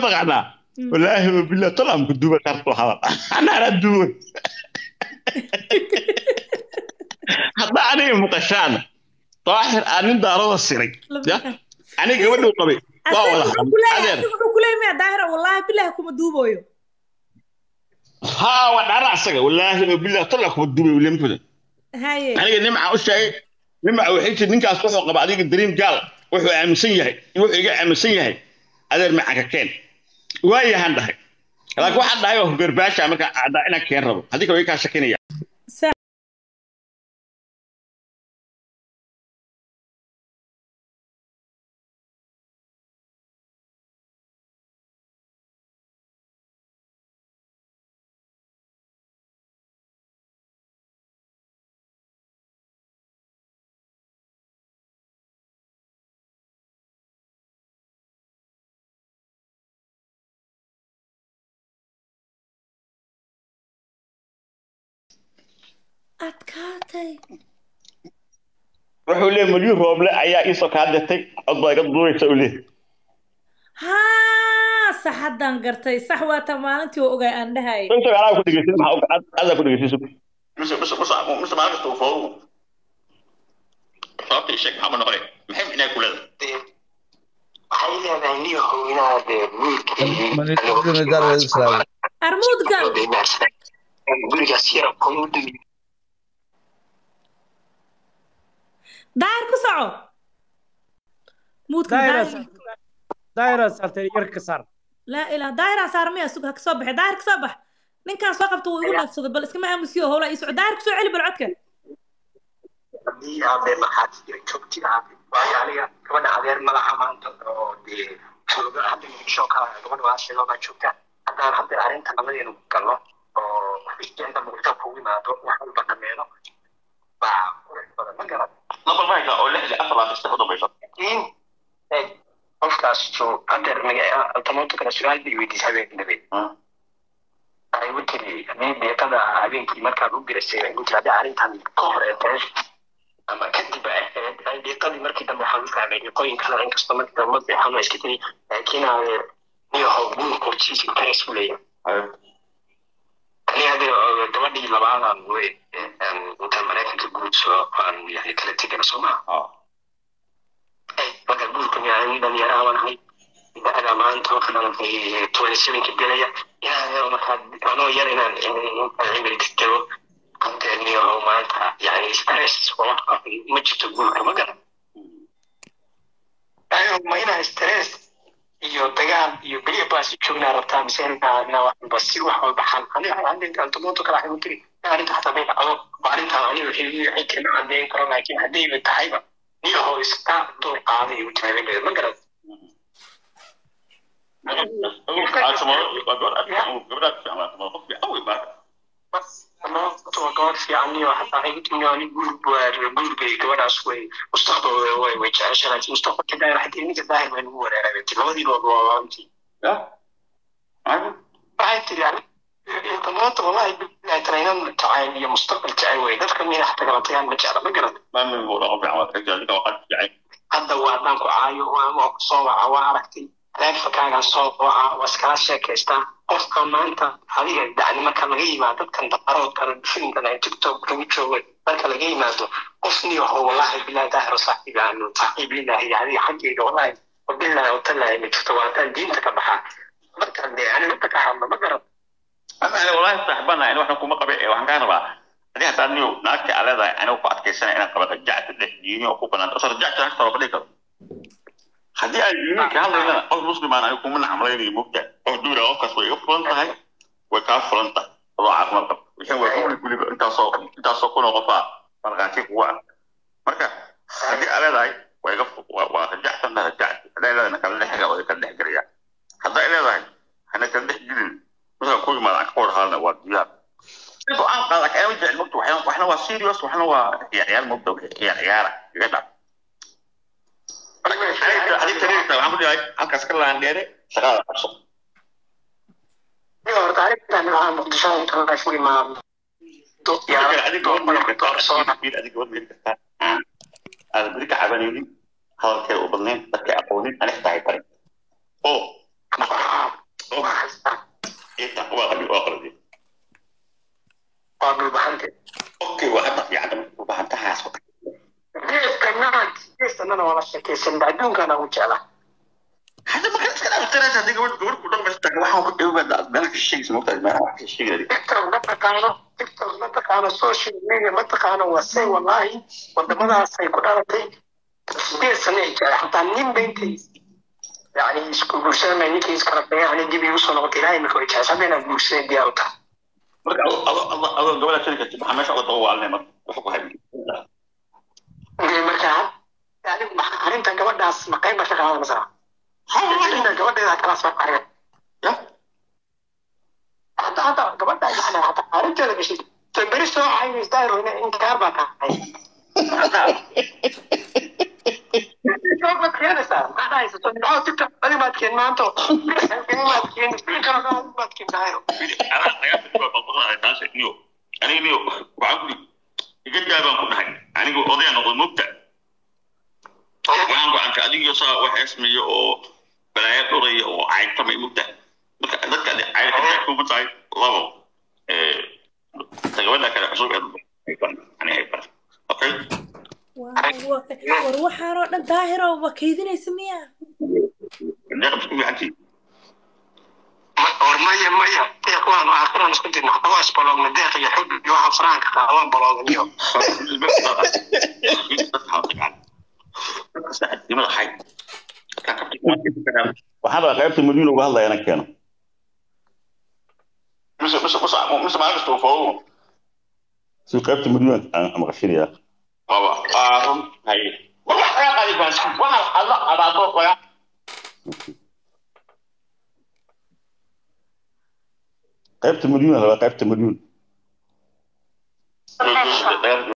تقعنا والله بالله طلع من كدوبة كارتو هذا أنا على الدول حتى أنا مقشان طاهر أنا دارو السري يا أنا قبل طبي والله أسيق كلها ما داهرة والله بالله كم دوبويو ها وانا اسغا والله بالله طلع كدوبة ولا مكده هاي أنا نمع وشاي نمع وحيت نينكاس wuxuu qaba adiga dream gal wuxuu aaminsan yahay wuxuu iga aaminsan yahay adeer macaka keen waayahan dhahay laakiin waxa dhahay oo garbaasha marka aada ina keen rabo hadii kale ka shakinaya adkaatay wuxuu leeyahay milyan rooble ayaa ii soo kaadatay cod baa iga duuraysa u leeyahay ها صح هدان قرتي صح واتا مالنتي وأوغاي أن دهاي انت انا ku dhigeysid maxaa aad ku dhigeysid مش ما عرفت فوق صافي شيك محمد نقري محب إنها كلها حقيقة أني هو هنا أرمود قال داير كسعو مود دايرة صارت يركسر لا إله دايرة صار مية سوق هكصبح داير كصبح نين كان سوقف تو يقول نفسه بل اسمه ما مسيو هو لا يسوع داير كسو علي بالعتكة دي عبد ما حد يشوفتي عبد يعني كمان عبير ما لها مان دي شو عبد شوكا كمان واش لو ما شوكا هذا عبد عارين تمام ينو كلو في أنت مكتب هو ما تو نحن بنعمله ما قرأ نقول ما يقول ولا لا أصلا تستخدم بيشط qofkaas oo adeer automatic kala su'aal bay weydiisay habeenkii ay u tiri deeqada habeenkii markaad u dirasay ay u tiri arrintan ka hor ee tahay ama kadib ay deeqadii markii dambe waxaan u fahmay qoyin kale in kasta markii dambe waxaan iska tiri laakiin niyo hawbuun kortiisa ka isku leeyahay هذا تودي لبعض وأنت مراكز الجود سواء يعني كلا تيجي سماع. بقى الجود كم يعني دنيا أنا هاي إذا أنا ما أنت مثلا في 27 كبيرة يعني أنا يرينا عمري تتو كنت إني هو ما أنت يعني ستريس وما جبت الجود كم قال. أنا ما هنا ستريس iyo dagaal iyo bariya baas joogna rabtaa miseena wax basi wax walba xal aniga inta todobaad kala xiguu tiri arinta xataa bay dhacdo baarinta aniga wixii ka cadeyn karo laakiin hadii ay tahayba niyo hoo iska door qaaday u taagay ma garad بس أنا أتوقع في عني وحتى عيت إنه أنا جول بجوار أسوي مستقبل وعشان مستقبل كده راح تيجي كده من هو أنا بتلودي لو أنتي لا بعد يعني طماط والله ترينا تعالي مستقبل تعالي ده كم من حتى قلت يعني بجرب ما من هو ربع عوض رجال وقت يعني هذا وعدنا كعايو وما صوّع وعرفتي reerkaaga soo waxa waskala sheekaystaa qofka maanta adiga dacni marka laga yimaado dadkan daqarood kala dhifin ay TikTok lagu joogo marka laga yimaado qofni waxa wallahi billahi daahir saaxiiba aanu saaxiib ilaahi yani xaqiiqa wallahi wabillahi watallahi mid tawaataan diinta ka baxa marka yani inta ka hadla ma garab ama wallahi saaxibana in waxna kuma qabay waxaan ka rabaa hadii hataa niyo naagta alada ana ku adkaysanaa inaan qabata jacta dhexdiini oo ku banaan asar jacta hasta raba dhigto haddii ay yihiin ka hadlayna qof muslimaan ay kuma nacmalaynaya mugta oo duura qofkaas way u furan tahay way kaa furan tahay adoo caafimaad qab wixii way kuliba intaasoo kunoo qofaa markhaati kugu ah marka haddii aa leedahay waa rajacsan tahay rajacti hadday leedahayna kala dhexga way kala dhex garayaa hadday leedahay hana kala dhex jirin marka ku yimaada ka hor hadalna waa diyaar go-aan qaada kaama jecel mugta waxna waa serious waxna waa ciyaar mugta ciyaara iga dhac هذه الطريقة الحمد لله أنكس كلها عندي شغالة أبسط. أيوة تعرف أنا مقدشان ترى شوي ما يا أديك قول ما نقدر أرسل أديك قول لي أنا بديك حبانيني هذا كده وبنين بس كأقولين أنا اختار طريق أو kulanana wala sheekaysan adduunkana ugu jeclaa hadda ma kan iska dhaaftiraysa hadii gabadh ku dhammaysta waxaan ku dhawaa dalka sheegis moogtaa ma wax sheegay TikTok ma taqaano social media ma taqaano wasay wallahi wadamadaas ay ku dhalatay isbeesana jira hataa nin beentay yani isku guursanay ninkii iskala yani dib u soo noqotay ilaahay markuu ijaasabena guursanay diyaarta marka adoo gabadha shirkadda maxaa meesha uga dawaalnay marka wuxuu ku hayay marka yani arrintan gabadhaas ma qayb ka qaadanaysaa inta gabadheeda kala soo qaray ya hata gabadha yani hata arrinteeda gashay tabari soo hayay istaayro in kaarba ka hay hata ما تخيلها ما نايس تدعو تكتب كلمات كلماته كلمات كلمات كلماته أنا قاعد بقول على الناس نيو أنا نيو وعندي يجد جابان كل حاجة أنا جو قضية نقول مبدأ وأنا عن كأدي يصا واحد اسمه أو بلايات قضية أو عين طبعا مبدأ ذاك عين طبعا يكون بتاعي الله تقول لك أنا أشوف أنا هيبر أوكي وروحها روحنا ظاهرة وكيدنا يسميها مية يا اخوان اخرنا نسكت نحواس بلوغ نديق يحب يوحى فرانك قاوان بلوغ اليوم waxaan rabaa qaybta madiina uga hadlaya ana keeno mise maalistu foodo si qaybta madiina ama qashiriya baba qaarun hay waxa qali baas waxa alla abaado qoya qaybta madiina qaybta madiina